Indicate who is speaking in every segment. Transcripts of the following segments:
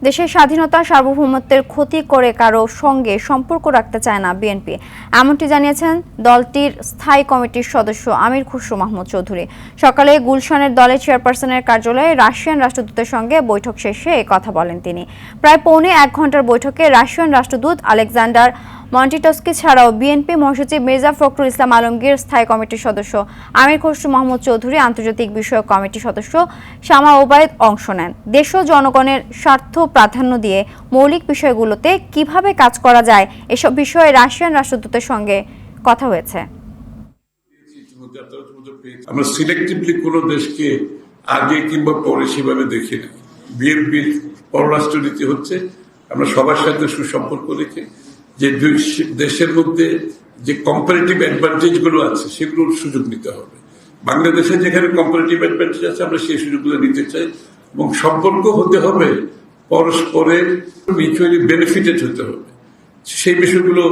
Speaker 1: দেশের স্বাধীনতা সার্বভৌমত্বের ক্ষতি করে কারো সঙ্গে সম্পর্ক রাখতে চায় না বিএনপি, এমনটি জানিয়েছেন দলটির স্থায়ী কমিটির সদস্য আমির খুসরো মাহমুদ চৌধুরী। সকালে গুলশানের দলের চেয়ারপারসনের কার্যালয়ে রাশিয়ান রাষ্ট্রদূতের সঙ্গে বৈঠক শেষে কথা বলেন তিনি। প্রায় পৌনে 1 ঘণ্টার বৈঠকে রাশিয়ান রাষ্ট্রদূত আলেকজান্ডার মন্টিটস্কি ছাড়াও বিএনপি মহাসচিব মির্জা ফখরুল ইসলাম আলমগীর, স্থায়ী কমিটির সদস্য আমির খুসরো মাহমুদ চৌধুরী, আন্তর্জাতিক বিষয়ক কমিটির সদস্য শামা ওবায়দ অংশ নেন। দেশ ও জনগণের স্বার্থ প্রাধান্য দিয়ে মৌলিক বিষয়গুলোতে কিভাবে কাজ করা যায় এসব বিষয়ে রাশিয়ান রাষ্ট্রদূতের সঙ্গে কথা হয়েছে।
Speaker 2: আমরা সিলেক্টিভলি কোনো দেশকে আগে কিংবা পরে সেভাবে দেখি না। বিএনপির পররাষ্ট্রনীতি হচ্ছে আমরা সবার সাথে সুসম্পর্ক রেখে যে দেশের মধ্যে যে কম্পারেটিভ অ্যাডভান্টেজ গুলো আছে সেগুলোর সুযোগ নিতে হবে। বাংলাদেশে যেখানে কম্পারেটিভ অ্যাডভান্টেজ আছে আমরা সেই সুযোগগুলো নিতে চাই এবং সম্পর্ক হতে হবে পরস্পরের মিউচুয়ালি বেনিফিটেড হতে হবে। সেই বিষয়গুলো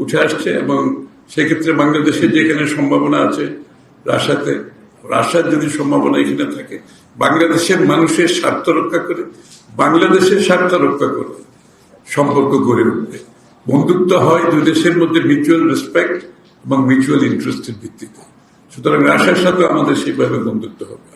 Speaker 2: উঠে আসছে এবং সেক্ষেত্রে বাংলাদেশের যেখানে সম্ভাবনা আছে রাশিয়ার যদি সম্ভাবনা এখানে থাকে, বাংলাদেশের মানুষের স্বার্থ রক্ষা করে বাংলাদেশের স্বার্থ রক্ষা করে সম্পর্ক গড়ে উঠবে। বন্ধুত্ব হয় দুই দেশের মধ্যে মিউচুয়াল রেসপেক্ট এবং মিউচুয়াল ইন্টারেস্টের ভিত্তিতে। সুতরাং রাশিয়ার সাথে আমাদের সেইভাবে বন্ধুত্ব হবে।